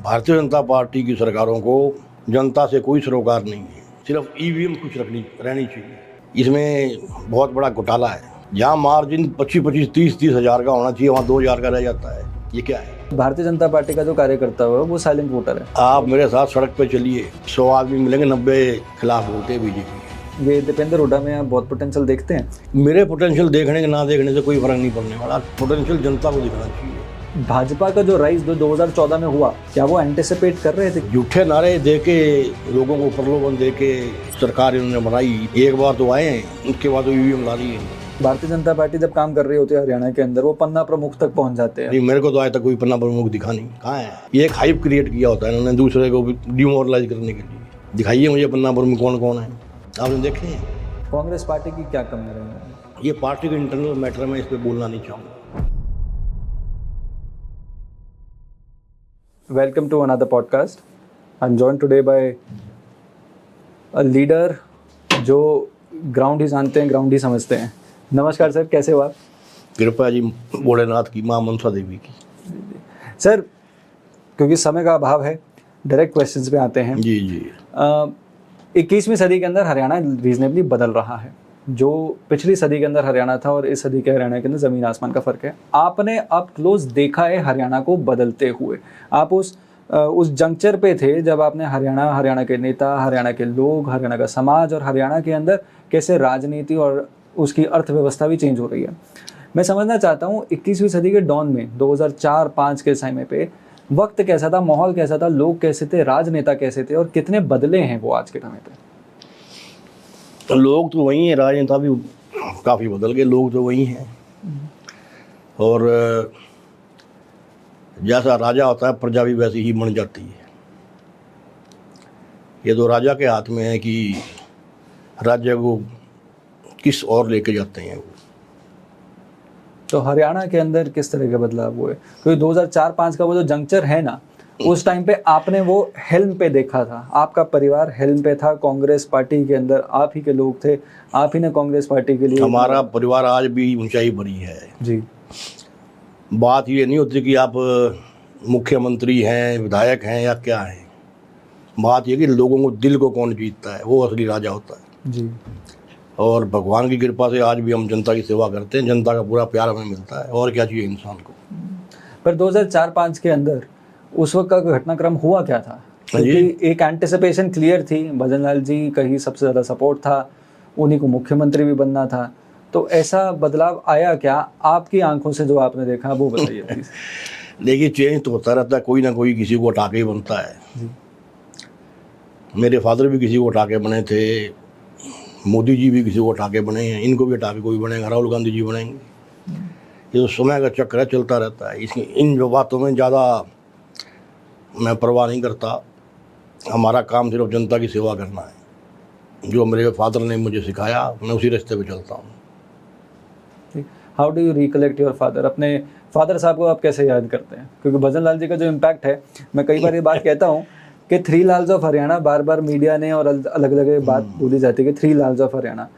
Bharatiya Janata party की सरकारों को जनता से कोई सरोकार नहीं है, सिर्फ ईवीएम कुछ रहनी चाहिए। इसमें बहुत बड़ा घोटाला है। जहाँ मार्जिन 25-25, 30-30 हज़ार का होना चाहिए, वहाँ 2,000 का रह जाता है। ये क्या है? भारतीय जनता पार्टी का जो कार्यकर्ता है वो साइलेंट वोटर है। आप मेरे साथ सड़क पे चलिए, 100 आदमी मिलेंगे, 90 खिलाफ बोलते हैं बीजेपी। ये दीपेंद्र हुड्डा में आप बहुत पोटेंशियल देखते हैं? मेरे पोटेंशियल देखने के ना देखने से कोई फर्क नहीं पड़ने वाला। पोटेंशियल जनता को दिखना चाहिए। भाजपा का जो राइज 2014 में हुआ, क्या वो एंटिसिपेट कर रहे थे? झूठे नारे दे के लोगों को प्रलोभन दे के सरकार इन्होंने बनाई। एक बार तो आए, उसके बाद तो ईवीएम ला दी है। भारतीय जनता पार्टी जब काम कर रही होती है हरियाणा के अंदर, वो पन्ना प्रमुख तक पहुंच जाते हैं। नहीं, मेरे को तो आज तक कोई पन्ना प्रमुख दिखा नहीं। कहाँ है? ये एक हाइप क्रिएट किया होता है इन्होंने दूसरे को डिमोरलाइज करने के लिए। दिखाइए मुझे पन्ना प्रमुख कौन कौन है, आपने देखे हैं? कांग्रेस पार्टी की क्या कमी रही है? ये पार्टी के इंटरनल मैटर में इस पर बोलना नहीं चाहूँगा। Welcome to another podcast. I'm joined today by a leader जो ग्राउंड ही जानते हैं, ग्राउंड ही समझते हैं। नमस्कार सर, कैसे हो आप? कृपया जी भोलेनाथ की, माँ मनसा देवी की। सर, क्योंकि समय का अभाव है, डायरेक्ट क्वेश्चंस पे आते हैं। जी जी। 21वीं सदी के अंदर हरियाणा रीजनेबली बदल रहा है। जो पिछली सदी के अंदर हरियाणा था और इस सदी के हरियाणा के अंदर ज़मीन आसमान का फ़र्क है। आपने अप क्लोज देखा है हरियाणा को बदलते हुए। आप उस जंक्चर पे थे जब आपने हरियाणा के नेता, हरियाणा के लोग, हरियाणा का समाज और हरियाणा के अंदर कैसे राजनीति और उसकी अर्थव्यवस्था भी चेंज हो रही है। मैं समझना चाहता हूँ 21वीं सदी के डॉन में 2004-5 के समय पे वक्त कैसा था, माहौल कैसा था, लोग कैसे थे, राजनेता कैसे थे और कितने बदले हैं वो आज के समय पे? लोग तो वही हैं, राजनेता भी काफ़ी बदल गए, लोग तो वही हैं। और जैसा राजा होता है प्रजा भी वैसी ही बन जाती है। ये तो राजा के हाथ में है कि राज्य को किस ओर लेके जाते हैं वो। तो हरियाणा के अंदर किस तरह के बदलाव हुए? क्योंकि 2004-5 का वो जो जंक्चर है ना, उस टाइम पे आपने वो हेल्म पे देखा था। आपका परिवार हेल्म पे था कांग्रेस पार्टी के अंदर, आप ही के लोग थे, आप ही ने कांग्रेस पार्टी के लिए। हमारा परिवार आज भी ऊंचाई भरी है जी। बात ये नहीं होती कि आप मुख्यमंत्री हैं, विधायक हैं या क्या हैं। बात ये कि लोगों को दिल को कौन जीतता है, वो असली राजा होता है। जी। और भगवान की कृपा से आज भी हम जनता की सेवा करते हैं। जनता का पूरा प्यार हमें मिलता है, और क्या चाहिए इंसान को। पर 2004-5 के अंदर उस वक्त का घटनाक्रम हुआ क्या था? क्योंकि एक एंटिसिपेशन क्लियर थी, भजन लाल जी का ही सबसे ज़्यादा सपोर्ट था, उन्हीं को मुख्यमंत्री भी बनना था। तो ऐसा बदलाव आया क्या आपकी आंखों से जो आपने देखा, वो बताइए प्लीज। देखिए, चेंज तो होता रहता है, कोई ना कोई किसी को उठा के ही बनता है। जी। मेरे फादर भी किसी को उठा के बने थे, मोदी जी भी किसी को उठा के बने हैं, इनको भी उठा के कोई बनेगा, राहुल गांधी जी बनेंगे। ये तो समय का चक्र है, चलता रहता है। इन जो बातों में ज़्यादा मैं परवाह नहीं करता। हमारा काम सिर्फ जनता की सेवा करना है। जो मेरे फादर ने मुझे सिखाया, मैं उसी रास्ते पे चलता हूँ। How do you recollect your father? अपने फादर साहब को आप कैसे याद करते हैं? क्योंकि भजन लाल जी का जो इम्पैक्ट है, मैं कई बार ये बात कहता हूँ कि 3 Lals of Haryana, bar bar media ने और अलग अलग बात बोली जाती है कि 3 लाल्स ऑफ हरियाणा।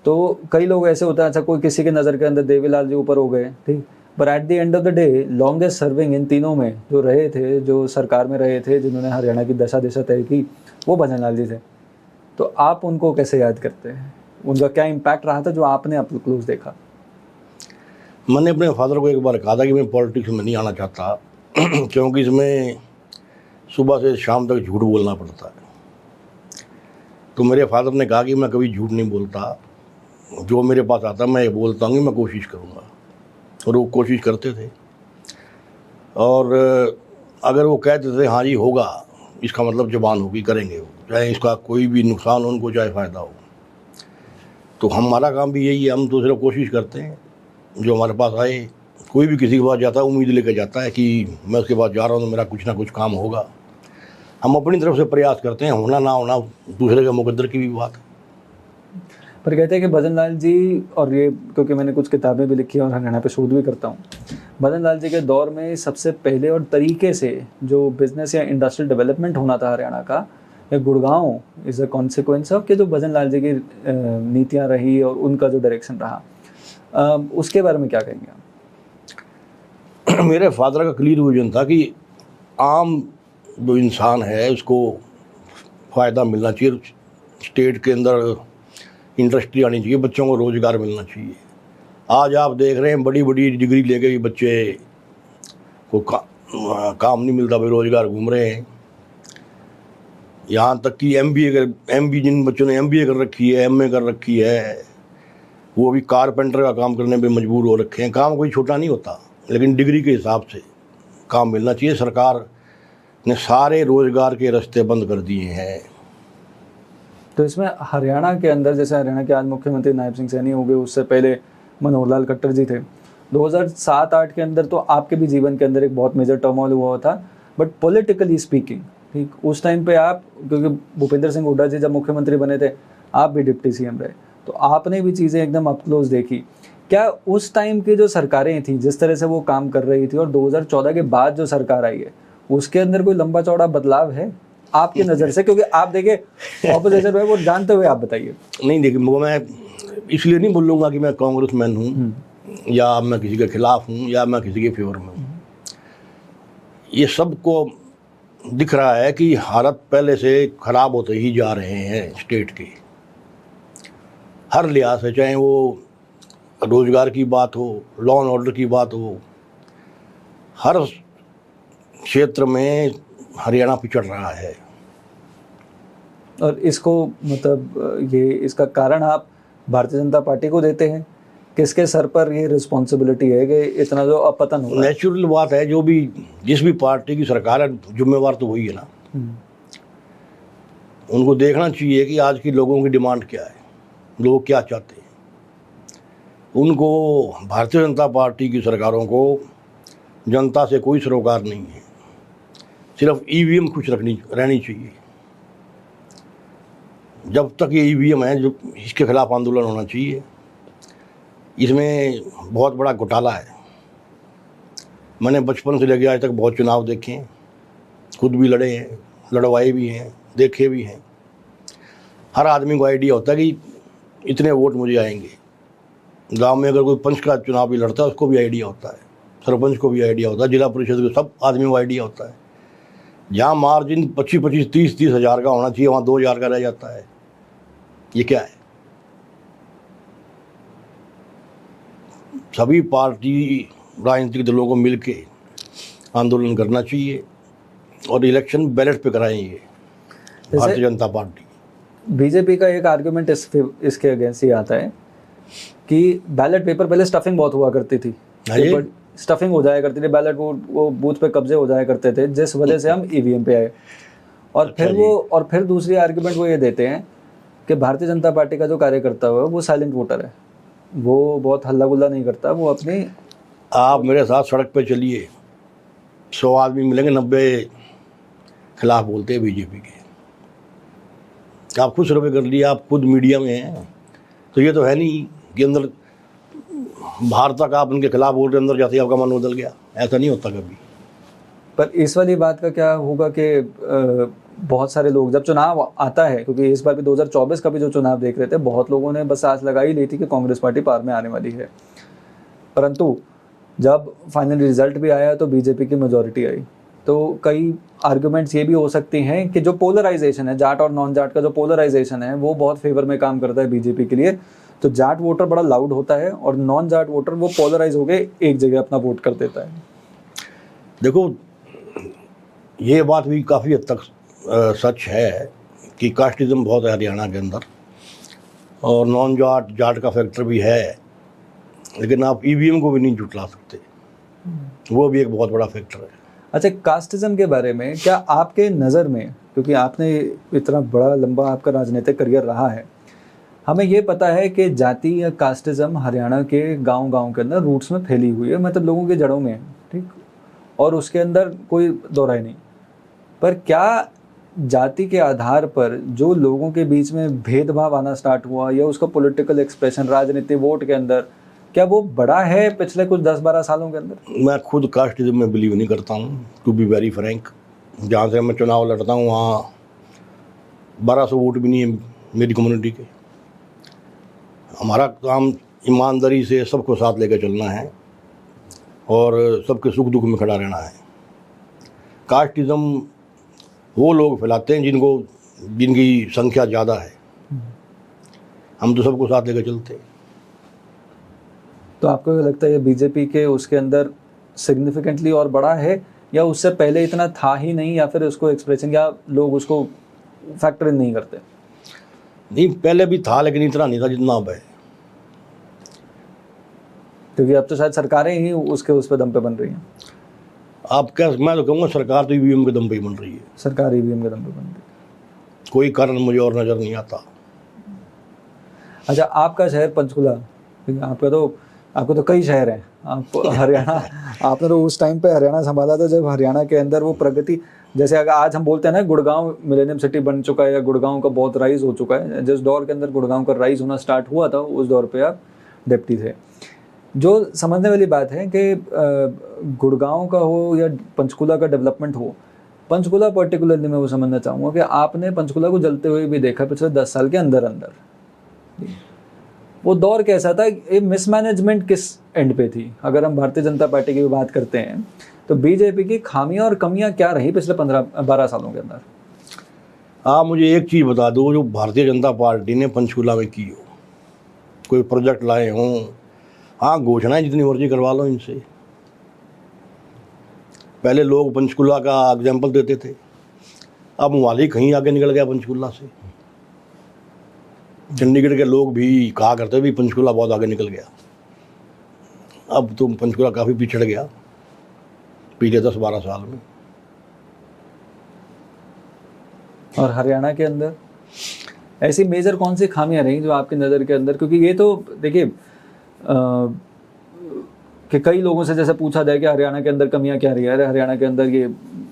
तो कई लोग ऐसे होता है, अच्छा कोई किसी की नज़र के अंदर देवीलाल जी ऊपर हो गए, ठीक, पर at the end of the day longest serving in तीनों में जो रहे थे, जो सरकार में रहे थे, जिन्होंने हरियाणा की दशा दिशा तय की, वो भजन लाल जी थे। तो आप उनको कैसे याद करते हैं? उनका क्या इम्पैक्ट रहा था जो आपने अप क्लोज देखा? मैंने अपने फादर को एक बार कहा था कि मैं पॉलिटिक्स में नहीं आना चाहता क्योंकि इसमें सुबह से शाम तक झूठ बोलना पड़ता है। तो मेरे फादर ने कहा कि मैं कभी झूठ नहीं बोलता, जो मेरे पास आता मैं ये बोलता हूँ कि मैं कोशिश करूँगा। और वो कोशिश करते थे। और अगर वो कहते थे हाँ जी होगा, इसका मतलब ज़बान होगी, करेंगे वो, चाहे इसका कोई भी नुकसान हो उनको, चाहे फ़ायदा हो। तो हमारा काम भी यही है, हम तो सिर्फ कोशिश करते हैं। जो हमारे पास आए, कोई भी किसी के पास जाता है उम्मीद लेकर जाता है कि मैं उसके पास जा रहा हूँ तो मेरा कुछ ना कुछ काम होगा। हम अपनी तरफ से प्रयास करते हैं, होना ना होना दूसरे के मुकद्दर की भी बात है। पर कहते हैं कि भजन लाल जी, और ये क्योंकि मैंने कुछ किताबें भी लिखी हैं और हरियाणा पे शोध भी करता हूँ, भजन लाल जी के दौर में सबसे पहले और तरीके से जो बिजनेस या इंडस्ट्रियल डेवलपमेंट होना था हरियाणा का, या Gurgaon is a consequence of कि जो भजन लाल जी की नीतियाँ रही और उनका जो डायरेक्शन रहा, उसके बारे में क्या कहेंगे आप? मेरे फादर का क्लियर विजन था कि आम जो इंसान है उसको फ़ायदा मिलना चाहिए, स्टेट के अंदर इंडस्ट्री आनी चाहिए, बच्चों को रोज़गार मिलना चाहिए। आज आप देख रहे हैं बड़ी बड़ी डिग्री लेके भी बच्चे को काम नहीं मिलता, बेरोज़गार घूम रहे हैं। यहाँ तक कि MBA जिन बच्चों ने MBA कर रखी है, MA कर रखी है, वो भी कारपेंटर का काम करने पे मजबूर हो रखे हैं। काम कोई छोटा नहीं होता, लेकिन डिग्री के हिसाब से काम मिलना चाहिए। सरकार ने सारे रोज़गार के रास्ते बंद कर दिए हैं। तो इसमें हरियाणा के अंदर, जैसे हरियाणा के आज मुख्यमंत्री नायब सिंह सैनी हो गए, उससे पहले मनोहर लाल खट्टर जी थे। 2007-8 के अंदर तो आपके भी जीवन के अंदर एक बहुत मेजर टर्मोइल हुआ था, बट पॉलिटिकली स्पीकिंग, ठीक उस टाइम पे आप, क्योंकि भूपेंद्र सिंह हुड्डा जी जब मुख्यमंत्री बने थे, आप भी डिप्टी CM रहे, तो आपने भी चीज़ें एकदम अप क्लोज देखी। क्या उस टाइम की जो सरकारें थी, जिस तरह से वो काम कर रही थी, और 2014 के बाद जो सरकार आई है, उसके अंदर कोई लंबा चौड़ा बदलाव है आपकी नज़र से? क्योंकि आप देखिए ऑपोजिशन में, वो जानते हुए आप बताइए। नहीं, देखिए, वो मैं इसलिए नहीं बोलूँगा कि मैं कांग्रेसमैन हूँ या मैं किसी के खिलाफ हूँ या मैं किसी के फेवर में हूँ। ये सबको दिख रहा है कि हालत पहले से ख़राब होते ही जा रहे हैं स्टेट के, हर लिहाज से, चाहे वो रोज़गार की बात हो, लॉ एंड ऑर्डर की बात हो, हर क्षेत्र में हरियाणा पिछड़ रहा है। और इसको मतलब ये इसका कारण आप भारतीय जनता पार्टी को देते हैं? किसके सर पर ये रिस्पॉन्सिबिलिटी है कि इतना जो अपतन हो रहा है? नेचुरल बात है, जो भी जिस भी पार्टी की सरकार है, जिम्मेवार तो वही है ना। उनको देखना चाहिए कि आज की लोगों की डिमांड क्या है, लोग क्या चाहते हैं। उनको, भारतीय जनता पार्टी की सरकारों को जनता से कोई सरोकार नहीं है, सिर्फ EVM खुश रहनी चाहिए। जब तक ये EVM है, जो इसके खिलाफ आंदोलन होना चाहिए। इसमें बहुत बड़ा घोटाला है। मैंने बचपन से लेकर आज तक बहुत चुनाव देखे हैं, खुद भी लड़े हैं, लड़वाए भी हैं, देखे भी हैं। हर आदमी को आइडिया होता है कि इतने वोट मुझे आएंगे। गांव में अगर कोई पंच का चुनाव भी लड़ता है, उसको भी आइडिया होता है, सरपंच को भी आइडिया होता है, जिला परिषद को, सब आदमी को आइडिया होता है। जहाँ मार्जिन 25-25, 30-30 हज़ार का होना चाहिए, वहाँ 2,000 का रह जाता है। ये क्या है? सभी पार्टी राजनीतिक दलों को मिलके आंदोलन करना चाहिए और इलेक्शन बैलेट पे कराएंगे। भारतीय जनता पार्टी, बीजेपी का एक आर्गुमेंट इसके अगेंस्ट ही आता है कि बैलेट पेपर पहले स्टफिंग बहुत हुआ करती थी, स्टफिंग हो जाया करती थी, बैलेट वो बूथ पे कब्जे हो जाया करते थे, जिस वजह से हम EVM पे आए। और फिर दूसरी आर्गुमेंट वो ये देते हैं कि भारतीय जनता पार्टी का जो कार्यकर्ता है वो साइलेंट वोटर है, वो बहुत हल्ला गुल्ला नहीं करता, वो अपनी। आप मेरे साथ सड़क पे चलिए, 100 आदमी मिलेंगे, 90 खिलाफ बोलते हैं बीजेपी के। आप खुद सर्वे कर लिए, आप खुद मीडिया में हैं, तो ये तो है नहीं कि अंदर बाहर तक आप उनके खिलाफ बोल रहे, अंदर जाते ही आपका मन बदल गया। ऐसा नहीं होता कभी। पर इस वाली बात का क्या होगा कि बहुत सारे लोग, जब चुनाव आता है, क्योंकि इस बार भी 2024 का भी जो चुनाव देख रहे थे, बहुत लोगों ने बस आस लगाई ली थी कि कांग्रेस पार्टी पार में आने वाली है, परंतु जब फाइनल रिजल्ट भी आया तो बीजेपी की मेजॉरिटी आई। तो कई आर्गुमेंट्स ये भी हो सकती हैं कि जो पोलराइजेशन है, जाट और नॉन जाट का जो पोलराइजेशन है, वो बहुत फेवर में काम करता है बीजेपी के लिए। तो जाट वोटर बड़ा लाउड होता है और नॉन जाट वोटर वो पोलराइज हो गए, एक जगह अपना वोट कर देता है। देखो, ये बात भी काफ़ी हद तक सच है कि कास्टिज्म बहुत है हरियाणा के अंदर, और नॉन जाट का फैक्टर भी है, लेकिन आप EVM को भी नहीं जुटला सकते, वो भी एक बहुत बड़ा फैक्टर है। अच्छा, कास्टिज्म के बारे में क्या आपके नज़र में, क्योंकि आपने इतना बड़ा लंबा आपका राजनीतिक करियर रहा है, हमें ये पता है कि जाति या कास्टिज्म हरियाणा के गांव-गांव के अंदर रूट्स में फैली हुई है, मतलब लोगों की जड़ों में है, ठीक, और उसके अंदर कोई दो राय नहीं। पर क्या जाति के आधार पर जो लोगों के बीच में भेदभाव आना स्टार्ट हुआ, या उसका पॉलिटिकल एक्सप्रेशन राजनीति वोट के अंदर, क्या वो बड़ा है पिछले कुछ 10-12 सालों के अंदर? मैं खुद कास्टिज्म में बिलीव नहीं करता हूँ, टू बी वेरी फ्रैंक। जहाँ से मैं चुनाव लड़ता हूँ वहाँ 1200 वोट भी नहीं है मेरी कम्युनिटी के। हमारा काम ईमानदारी से सबको साथ लेकर चलना है और सबके सुख दुख में खड़ा रहना है। कास्टिज्म वो लोग फैलाते हैं जिनकी संख्या ज़्यादा है। हम तो सबको साथ लेकर चलते हैं। तो आपको क्या लगता है ये बीजेपी के उसके अंदर सिग्निफिकेंटली और बड़ा है, या उससे पहले इतना था ही नहीं, या फिर उसको एक्सप्रेशन या लोग उसको फैक्टर इन नहीं करते? नहीं, पहले भी था लेकिन इतना नहीं था जितना अब है। क्योंकि अब तो शायद सरकारें ही उसके उस पर दम पे बन रही हैं। मैं तो कहूँगा सरकार तो ईवीएम के दम पे ही बन रही है। सरकार ईवीएम के दम पे बन रही है। कोई कारण मुझे और नज़र नहीं आता। अच्छा, आपका शहर पंचकुला, ठीक है, आपको तो कई शहर हैं, आप हरियाणा, आपने तो उस टाइम पे हरियाणा संभाला था जब हरियाणा के अंदर वो प्रगति, जैसे अगर आज हम बोलते हैं ना गुड़गांव मिलेनियम सिटी बन चुका है या गुड़गांव का बहुत राइज हो चुका है, जिस दौर के अंदर गुड़गांव का राइज होना स्टार्ट हुआ था उस दौर पे आप डिप्टी थे। जो समझने वाली बात है कि गुड़गांव का हो या पंचकुला का डेवलपमेंट हो, पंचकुला पर्टिकुलरली मैं वो समझना चाहूँगा कि आपने पंचकुला को जलते हुए भी देखा पिछले 10 साल के अंदर अंदर। वो दौर कैसा था, ये मिसमैनेजमेंट किस एंड पे थी? अगर हम भारतीय जनता पार्टी की भी बात करते हैं तो बीजेपी की खामियां और कमियां क्या रही पिछले 15-12 सालों के अंदर? आप मुझे एक चीज़ बता दो, जो भारतीय जनता पार्टी ने पंचकुला में की हो, कोई प्रोजेक्ट लाए हों। हाँ, घोषणाएं जितनी मर्जी करवा लो इनसे। पहले लोग पंचकुला का एग्जाम्पल देते थे, अब मोहाली कहीं आगे निकल गया पंचकुला से। चंडीगढ़ के लोग भी कहा करते भी पंचकुला बहुत आगे निकल गया। अब तो पंचकुला काफ़ी पिछड़ गया पिछले 10-12 साल में। और हरियाणा के अंदर ऐसी मेजर कौन सी खामियां रही जो आपकी नज़र के अंदर? क्योंकि ये तो देखिए कि कई लोगों से जैसे पूछा जाए कि हरियाणा के अंदर कमियां क्या रही है, अरे हरियाणा के अंदर ये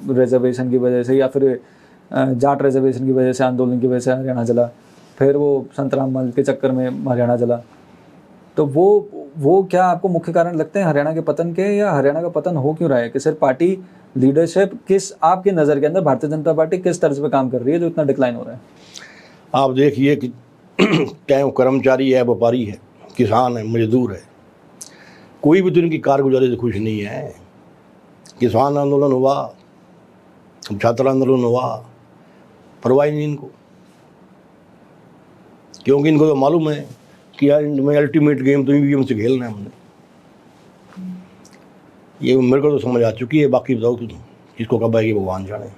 रिजर्वेशन की वजह से या फिर जाट रिजर्वेशन की वजह से, आंदोलन की वजह से हरियाणा जला, फिर वो संत रामपाल के चक्कर में हरियाणा जला। तो वो क्या आपको मुख्य कारण लगते हैं हरियाणा के पतन के, या हरियाणा का पतन हो क्यों रहा है? कि सिर्फ पार्टी लीडरशिप, किस आपकी नज़र के अंदर भारतीय जनता पार्टी किस तर्ज पे काम कर रही है जो इतना डिक्लाइन हो रहा है? आप देखिए कि चाहे वो कर्मचारी है, व्यापारी है, किसान है, मजदूर है, कोई भी तो इनकी कारगुजारी से खुश नहीं है। किसान आंदोलन हुआ, छात्र आंदोलन हुआ, परवाह नहीं इनको, क्योंकि इनको तो मालूम है कि यार इनमें अल्टीमेट गेम तो ईवीएम से खेलना है हमने। ये मेरे को तो समझ आ चुकी है, बाकी बताओ तुम किसको कब आएगी भगवान जाने।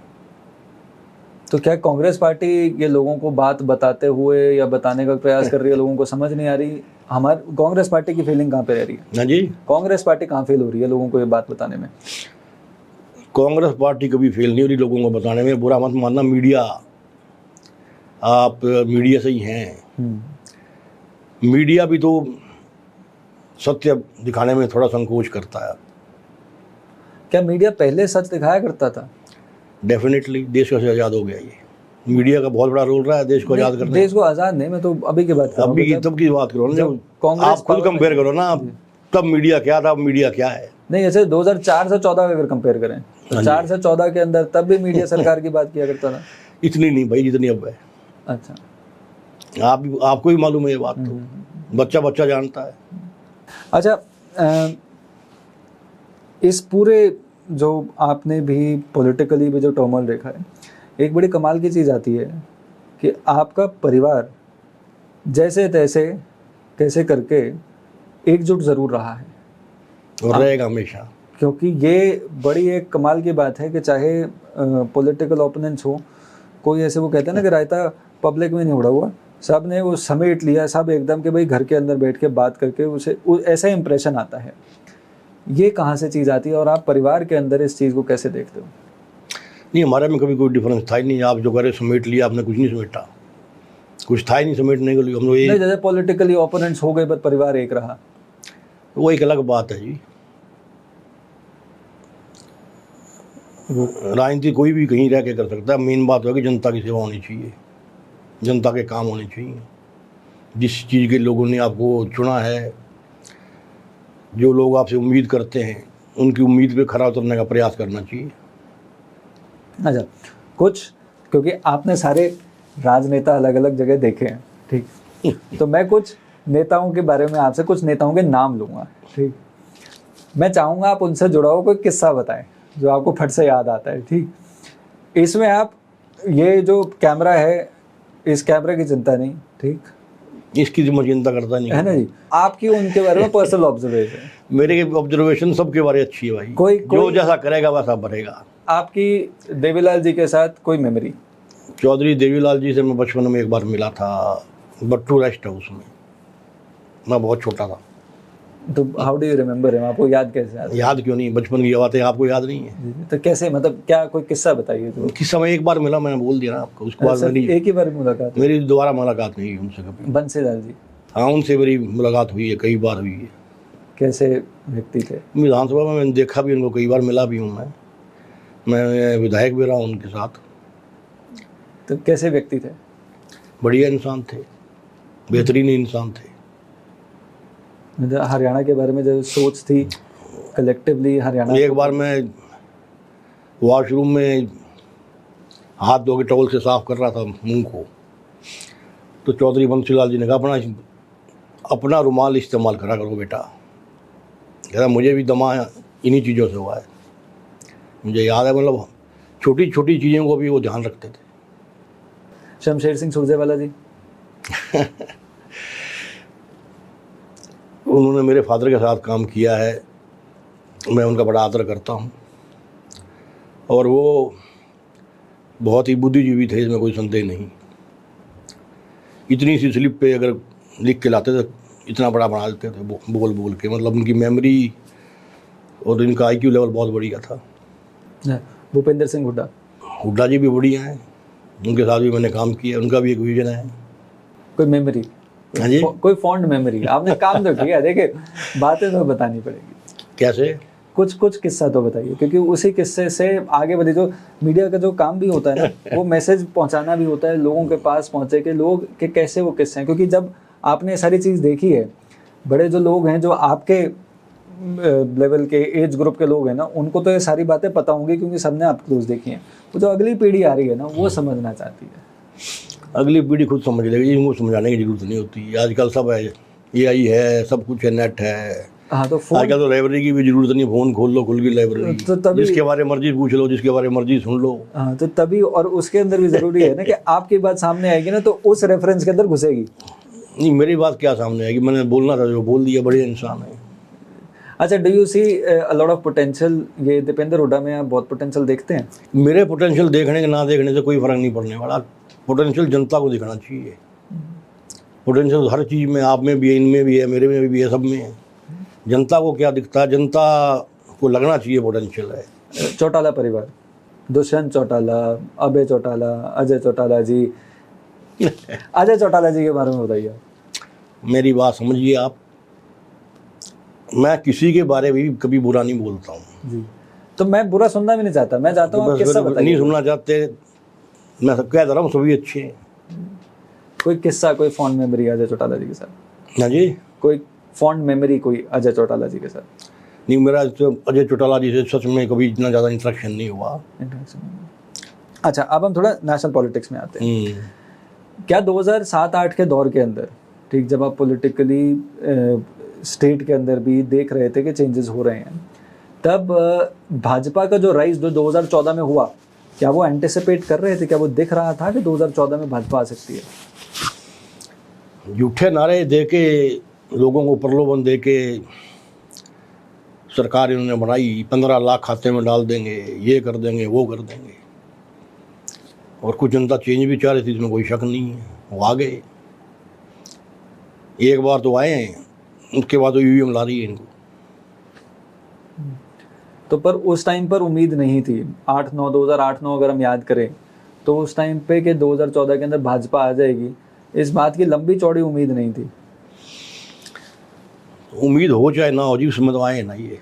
तो क्या कांग्रेस पार्टी ये लोगों को बात बताते हुए या बताने का प्रयास कर रही है, लोगों को समझ नहीं आ रही? हमारी कांग्रेस पार्टी की फीलिंग कहाँ पे रह रही है? हाँ जी, कांग्रेस पार्टी कहाँ फेल हो रही है लोगों को ये बात बताने में? कांग्रेस पार्टी कभी फेल नहीं हो रही लोगों को बताने में। बुरा मत मानना, मीडिया, आप मीडिया से ही हैं। मीडिया भी तो सत्य दिखाने में थोड़ा संकोच करता है। क्या मीडिया पहले सच दिखाया करता था? डेफिनेटली देश कैसे आज़ाद हो गया, ये मीडिया का बहुत बड़ा रोल रहा है देश को आज़ाद करने। देश को आज़ाद नहीं, मैं तो अभी की बात कर रहा हूं। अभी की तब की बात करो ना, जब कांग्रेस आप खुद कंपेयर करो ना, तब मीडिया क्या था, अब मीडिया क्या है। नहीं, जैसे 2004 से 14 का अगर कंपेयर करें तो 4 से 14 के अंदर तब भी मीडिया सरकार की बात किया करता था। इतनी नहीं भाई जितनी अब है। अच्छा, आपको भी मालूम है ये बात, तो बच्चा बच्चा जानता है। अच्छा, इस पूरे जो आपने भी पॉलिटिकली भी जो टर्मोइल देखा है, एक बड़ी कमाल की चीज़ आती है कि आपका परिवार जैसे तैसे कैसे करके एकजुट ज़रूर रहा है और रहेगा हमेशा। क्योंकि ये बड़ी एक कमाल की बात है कि चाहे पॉलिटिकल ओपोनेंट्स हो, कोई ऐसे वो कहते हैं ना कि रायता पब्लिक में नहीं उड़ा हुआ, सब ने वो समेट लिया, सब एकदम के भाई घर के अंदर बैठ के बात करके उसे ऐसा इंप्रेशन आता है। ये कहाँ से चीज़ आती है और आप परिवार के अंदर इस चीज़ को कैसे देखते हो? नहीं, हमारे में कभी कोई डिफरेंस था ही नहीं। आप जो करे समेट लिया, आपने कुछ नहीं समेटा, कुछ था ही नहीं समेटने के लिए। हम लोग ये जैसे पॉलिटिकली ओपोनेंट्स हो गए पर परिवार एक रहा, वो एक अलग बात है जी। राजनीति कोई भी कहीं रह के कर सकता है। मेन बात है कि जनता की सेवा होनी चाहिए, जनता के काम होने चाहिए। जिस चीज़ के लोगों ने आपको चुना है, जो लोग आपसे उम्मीद करते हैं, उनकी उम्मीद पे खरा उतरने का प्रयास करना चाहिए। अच्छा, कुछ क्योंकि आपने सारे राजनेता अलग अलग जगह देखे हैं, ठीक, तो मैं कुछ नेताओं के बारे में आपसे कुछ नेताओं के नाम लूँगा, ठीक। मैं चाहूँगा आप उनसे जुड़ा हुआ कोई किस्सा बताएं जो आपको फट से याद आता है, ठीक। इसमें आप ये जो कैमरा है, इस कैमरे की चिंता नहीं, ठीक इसकी मैं चिंता करता नहीं है ना जी। आपकी उनके बारे में पर्सनल ऑब्जर्वेशन, मेरे ऑब्जर्वेशन सबके बारे अच्छी है भाई। जो कोई जैसा करेगा वैसा बढ़ेगा। आपकी देवीलाल जी के साथ कोई मेमोरी? चौधरी देवीलाल जी से मैं बचपन में एक बार मिला था, बट्टू रेस्ट हाउस में, मैं बहुत छोटा था। तो how do you remember him? आपको याद कैसे आता याद क्यों नहीं, बचपन की बातें आपको याद नहीं है? है? तो कैसे, मतलब क्या कोई किस्सा बताइए तो। किस समय एक बार मिला, मैंने बोल दिया ना आपको। उसके बाद सिर्फ एक ही बार मुलाकात? मेरी दोबारा मुलाकात नहीं हुई उनसे कभी। बंसीलाल जी? हाँ, उनसे मेरी मुलाकात हुई है, कई बार हुई है। कैसे व्यक्ति थे? विधानसभा में मैंने देखा भी उनको, कई बार मिला भी हूँ मैं विधायक भी रहा हूँ उनके साथ। तो कैसे व्यक्ति थे? बढ़िया इंसान थे, बेहतरीन इंसान थे। मतलब हरियाणा के बारे में जो सोच थी कलेक्टिवली हरियाणा। एक बार मैं वॉशरूम में हाथ धो के टॉवल से साफ कर रहा था मुंह को, तो चौधरी बंसीलाल जी ने कहा अपना रुमाल इस्तेमाल करा करो बेटा। कहता मुझे भी दमा इन्हीं चीज़ों से हुआ है। मुझे याद है, मतलब छोटी छोटी चीज़ों को भी वो ध्यान रखते थे। शमशेर सिंह सुरजेवाला जी? उन्होंने मेरे फादर के साथ काम किया है, मैं उनका बड़ा आदर करता हूँ। और वो बहुत ही बुद्धिजीवी थे, इसमें कोई संदेह नहीं। इतनी सी स्लिप पे अगर लिख के लाते थे, इतना बड़ा बना देते थे बोल बोल के। मतलब उनकी मेमोरी और इनका IQ लेवल बहुत बढ़िया था। भूपेंद्र सिंह हुड्डा? हुड्डा जी भी बढ़िया हैं, उनके साथ भी मैंने काम किया। उनका भी एक विजन है। कोई मेमोरी? हाँ जी, कोई फॉन्ड मेमोरी? आपने काम तो किया, देखिए बातें तो बतानी पड़ेगी। कैसे? कुछ किस्सा तो बताइए, क्योंकि उसी किस्से से आगे बढ़े। जो मीडिया का जो काम भी होता है ना, वो मैसेज पहुंचाना भी होता है, लोगों के पास पहुंचे कि लोग के कैसे वो किस्से हैं। क्योंकि जब आपने सारी चीज़ देखी है, बड़े जो लोग हैं, जो आपके लेवल के एज ग्रुप के लोग हैं ना, उनको तो ये सारी बातें पता होंगी, क्योंकि सबने आप क्लोज देखी हैं। वो जो अगली पीढ़ी आ रही है ना, वो समझना चाहती है। अगली पीढ़ी खुद समझ लेगी, इनको समझाने की जरूरत नहीं होती। आजकल सब है, AI है, सब कुछ है, नेट है। हाँ, तो आजकल तो लाइब्रेरी की भी जरूरत नहीं, फोन खोल लो, खुल गई लाइब्रेरी। तो तभी जिसके बारे में मर्जी पूछ लो, जिसके बारे में मर्जी सुन लो। हाँ, तो तभी। और उसके अंदर भी जरूरी है ना कि आपकी बात सामने आएगी ना, तो उस रेफरेंस के अंदर घुसेगी। नहीं, मेरी बात क्या सामने आएगी? मैंने बोलना था जो बोल दिया, बड़े इंसान है। अच्छा, do you see a lot of potential? ये दीपेंद्र हुड्डा में आप बहुत पोटेंशियल देखते हैं? मेरे पोटेंशियल देखने के ना देखने से कोई फर्क नहीं पड़ने वाला। पोटेंशियल जनता को दिखना चाहिए। पोटेंशियल हर चीज़ में, आप में भी है, इनमें भी है, मेरे में भी है, सब में है। जनता को क्या दिखता है, जनता को लगना चाहिए पोटेंशियल है। चौटाला परिवार, दुष्यंत चौटाला, अभय चौटाला, अजय चौटाला जी। अजय चौटाला जी के बारे में बताइए। मेरी बात समझिए आप, मैं किसी के बारे में भी कभी बुरा नहीं बोलता हूँ जी। तो मैं बुरा सुनना भी नहीं चाहता, मैं चाहता हूँ आप किस्सा बताइए। नहीं सुनना चाहते, मैं सब कह रहा हूँ, सभी अच्छे हैं। कोई किस्सा, कोई फॉन्ड मेमोरी अजय चौटाला जी के साथ? हाँ जी, कोई फॉन्ड मेमोरी कोई अजय चौटाला जी के साथ? नहीं, मेरा तो अजय चौटाला जी से सच में कभी इतना ज़्यादा इंटरेक्शन नहीं हुआ। अच्छा, अब हम थोड़ा नेशनल पॉलिटिक्स में आते हैं। क्या 2007-8 के दौर के अंदर, ठीक, जब आप पॉलिटिकली स्टेट के अंदर भी देख रहे थे कि चेंजेस हो रहे हैं, तब भाजपा का जो राइज जो 2014 में हुआ, क्या वो एंटिसिपेट कर रहे थे? क्या वो दिख रहा था कि 2014 में भाजपा आ सकती है? झूठे नारे दे के, लोगों को प्रलोभन दे के सरकार इन्होंने बनाई। 15 लाख खाते में डाल देंगे, ये कर देंगे, वो कर देंगे। और कुछ जनता चेंज भी चाह रही थी, इसमें कोई शक नहीं है। वो आ गए, एक बार तो आए हैं, उसके बाद तो EVM ला रही है इनको। तो पर उस टाइम पर उम्मीद नहीं थी। 2008-9 अगर हम याद करें, तो उस टाइम पे कि 2014 के अंदर भाजपा आ जाएगी, इस बात की लंबी चौड़ी उम्मीद नहीं थी। उम्मीद हो चाहे ना हो जी, उसमें तो आए ना। ये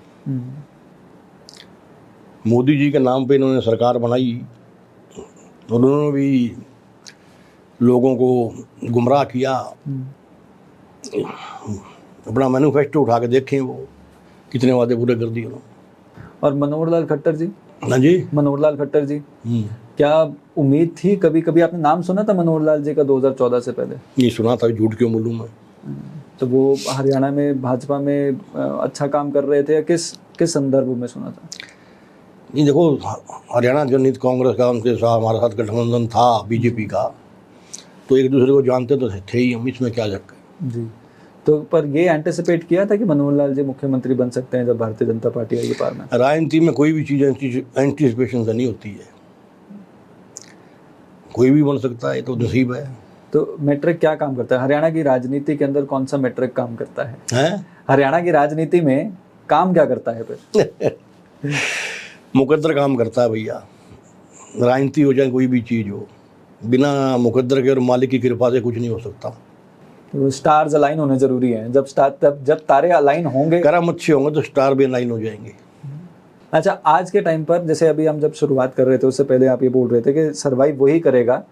मोदी जी के नाम पे इन्होंने सरकार बनाई, उन्होंने भी लोगों को गुमराह किया। अपना मैनिफेस्टो उठा के देखें, वो कितने वादे पूरे कर दिए उन्होंने। और मनोहर लाल खट्टर जी? हाँ जी, मनोहर लाल खट्टर जी, क्या उम्मीद थी? कभी कभी आपने नाम सुना था मनोहर लाल जी का 2014 से पहले? नहीं सुना था, झूठ क्यों बोलूँ मैं। तो वो हरियाणा में भाजपा में अच्छा काम कर रहे थे, या किस संदर्भ में सुना था? नहीं देखो, हरियाणा जनहित कांग्रेस का उनके साथ हमारे साथ गठबंधन था बीजेपी का, तो एक दूसरे को जानते तो थे ही हम, इसमें क्या शक है। जी। तो पर ये एंटिसिपेट किया था कि मनोहर लाल जी मुख्यमंत्री बन सकते हैं जब भारतीय जनता पार्टी आएगी पार में? राजनीति में कोई भी चीज़ एंटिसिपेशन से नहीं होती है, कोई भी बन सकता है, ये तो नसीब है। तो मैट्रिक क्या काम करता है हरियाणा की राजनीति के अंदर? कौन सा मैट्रिक काम करता है हैं? हरियाणा की राजनीति में? काम क्या करता है फिर? मुकद्दर काम करता है भैया। राजनीति हो जाए कोई भी चीज़ हो, बिना मुकद्दर के और मालिक की कृपा से कुछ नहीं हो सकता। तो स्टार्स अलाइन होने जरूरी है। जब तारे अलाइन होंगे, कर्म अच्छे होंगे तो स्टार भी अलाइन हो जाएंगे। अच्छा, आज के टाइम पर जैसे अभी हम जब शुरुआत कर रहे थे उससे पहले आप ये बोल रहे थे कि सर्वाइव वही करेगा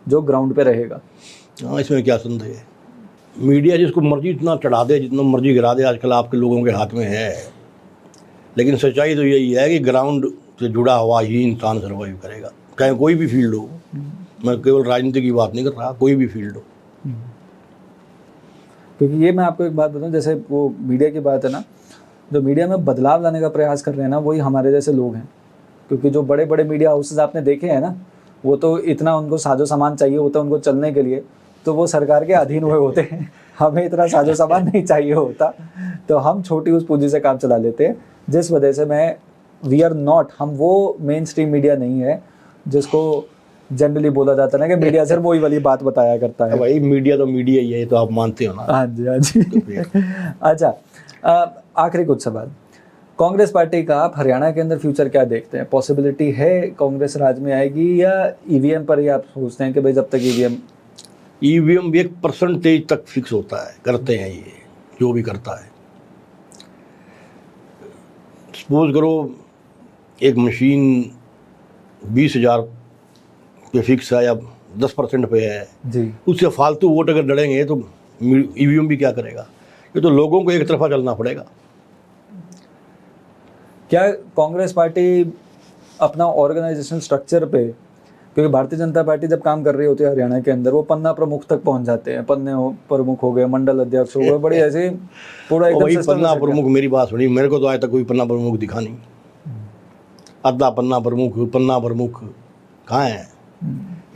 जो ग्राउंड पे रहेगा। हाँ, इसमें क्या संदेह है। मीडिया जिसको मर्जी इतना चढ़ा दे, जितना मर्जी गिरा दे, आजकल आपके लोगों के हाथ में है, लेकिन सच्चाई तो यही है कि ग्राउंड से जुड़ा हुआ ही इंसान सर्वाइव करेगा, चाहे कोई भी फील्ड हो। मैं केवल राजनीति की बात नहीं कर रहा, कोई भी फील्ड हो। क्योंकि ये मैं आपको एक बात बताऊं, जैसे वो मीडिया की बात है ना, जो मीडिया में बदलाव लाने का प्रयास कर रहे हैं ना, वही हमारे जैसे लोग हैं। क्योंकि जो बड़े बड़े मीडिया हाउसेज आपने देखे हैं ना, वो तो इतना उनको साजो सामान चाहिए होता है उनको चलने के लिए, तो वो सरकार के अधीन हुए होते हैं। हमें इतना साजो सामान नहीं चाहिए होता, तो हम छोटी उस पूंजी से काम चला लेते हैं, जिस वजह से वी आर नॉट, हम वो मेन स्ट्रीम मीडिया नहीं है जिसको जनरली बोला जाता है ना कि मीडिया सिर्फ वही वाली बात बताया करता है। भाई मीडिया तो मीडिया ही है, ये तो आप मानते हो ना। हाँ जी, हाँ जी। अच्छा, आखिरी कुछ सवाल, कांग्रेस पार्टी का आप हरियाणा के अंदर फ्यूचर क्या देखते हैं? पॉसिबिलिटी है कांग्रेस राज में आएगी, या ईवीएम पर ही आप सोचते हैं कि भाई जब तक ईवीएम भी एक परसेंटेज तक फिक्स होता है, करते हैं ये जो भी करता है। सपोज करो एक मशीन 20,000 पे फिक्स है या 10% पे है जी, उससे फालतू वोट अगर लड़ेंगे तो ईवीएम भी क्या करेगा? ये तो लोगों को एक तरफा चलना पड़ेगा। क्या कांग्रेस पार्टी अपना ऑर्गेनाइजेशन स्ट्रक्चर पे, क्योंकि भारतीय जनता पार्टी जब काम कर रही होती है हरियाणा के अंदर, वो पन्ना प्रमुख तक पहुंच जाते हैं, पन्ने प्रमुख हो गए, मंडल अध्यक्ष हो गए, बड़ी ऐसे पूरा एकदम वही system पन्ना से प्रमुख, मेरी बात सुनी, मेरे को तो आज तक कोई पन्ना प्रमुख दिखा नहीं। अद्धा पन्ना प्रमुख कहाँ है?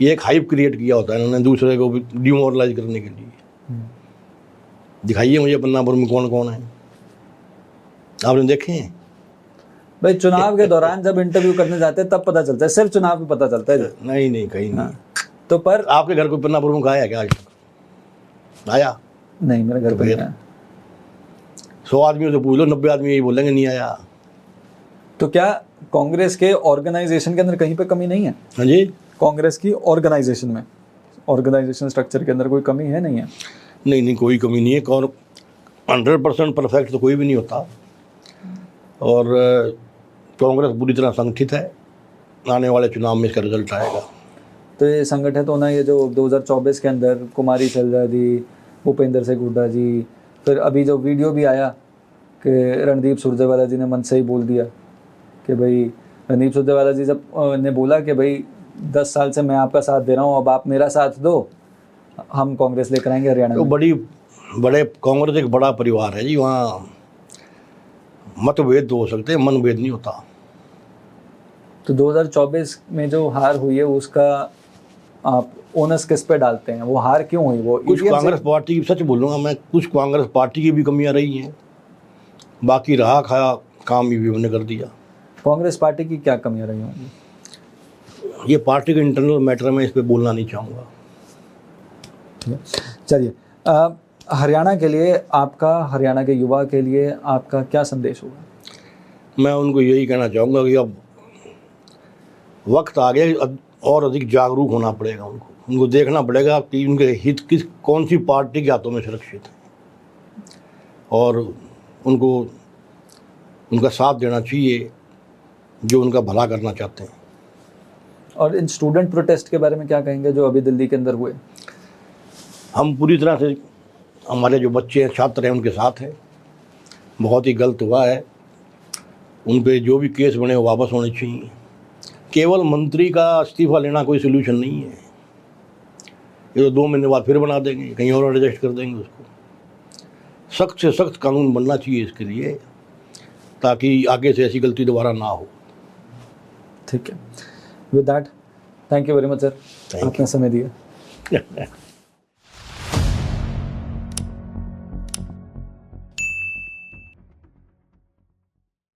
ये एक हाइप क्रिएट किया होता है इन्होंने दूसरे को डिमोरलाइज करने के लिए। दिखाइए मुझे पन्ना प्रमुख कौन कौन है, आपने देखे हैं? भाई चुनाव के दौरान जब इंटरव्यू करने जाते हैं तब पता चलता है, सिर्फ चुनाव में पता चलता है। नहीं कहीं नहीं। तो पर आपके घर कोई पन्ना प्रमुख आया क्या आज तक? आया नहीं, मेरे घर पे नहीं आया। 100 आदमियों से पूछ लो, 90 आदमी यही बोलेंगे नहीं आया। तो क्या कांग्रेस के ऑर्गेनाइजेशन के अंदर कहीं पे कमी नहीं है? हाँ जी, कांग्रेस की ऑर्गेनाइजेशन में, ऑर्गेनाइजेशन स्ट्रक्चर के अंदर कोई कमी है? नहीं है। नहीं कोई कमी नहीं है। और 100% परफेक्ट तो कोई भी नहीं होता, और कांग्रेस पूरी तरह संगठित है। आने वाले चुनाव में इसका रिजल्ट आएगा। तो ये संगठित होना, ये जो 2024 के अंदर कुमारी शैलजा, भूपेंद्र सिंह हुड्डा जी, फिर अभी जो वीडियो भी आया कि रणदीप सुरजेवाला जी ने मन से ही बोल दिया कि भाई, रणदीप सुरजेवाला जी जब ने बोला कि भाई 10 साल से मैं आपका साथ दे रहा हूँ, अब आप मेरा साथ दो, हम कांग्रेस लेकर आएंगे हरियाणा तो में। बड़े कांग्रेस एक बड़ा परिवार है जी, वहाँ मतभेद तो हो सकते हैं, मनभेद नहीं होता। तो 2024 में जो हार हुई है उसका आप ओनस किस पे डालते हैं? वो हार क्यों हुई? वो कुछ EVM से- कांग्रेस पार्टी की, सच बोलूँगा मैं, कुछ कांग्रेस पार्टी की भी कमियां रही हैं, बाकी रहा खाया काम ईवीएम ने कर दिया। कांग्रेस पार्टी की क्या कमियां रही होंगी? ये पार्टी के इंटरनल मैटर में इस पे बोलना नहीं चाहूँगा। चलिए, हरियाणा के लिए आपका, हरियाणा के युवा के लिए आपका क्या संदेश होगा? मैं उनको यही कहना चाहूँगा कि अब वक्त आ गया, और अधिक जागरूक होना पड़ेगा उनको देखना पड़ेगा कि उनके हित कौन सी पार्टी के हाथों में सुरक्षित है, और उनको उनका साथ देना चाहिए जो उनका भला करना चाहते हैं। और इन स्टूडेंट प्रोटेस्ट के बारे में क्या कहेंगे जो अभी दिल्ली के अंदर हुए? हम पूरी तरह से, हमारे जो बच्चे हैं, छात्र हैं, उनके साथ हैं। बहुत ही गलत हुआ है, उन पे जो भी केस बने वो वापस होने चाहिए। केवल मंत्री का इस्तीफा लेना कोई सोल्यूशन नहीं है। ये तो 2 महीने बाद फिर बना देंगे, कहीं और एडजस्ट कर देंगे उसको। सख्त से सख्त कानून बनना चाहिए इसके लिए, ताकि आगे से ऐसी गलती दोबारा ना हो। ठीक है, with that thank you very much sir, Thank आपने समय दिया।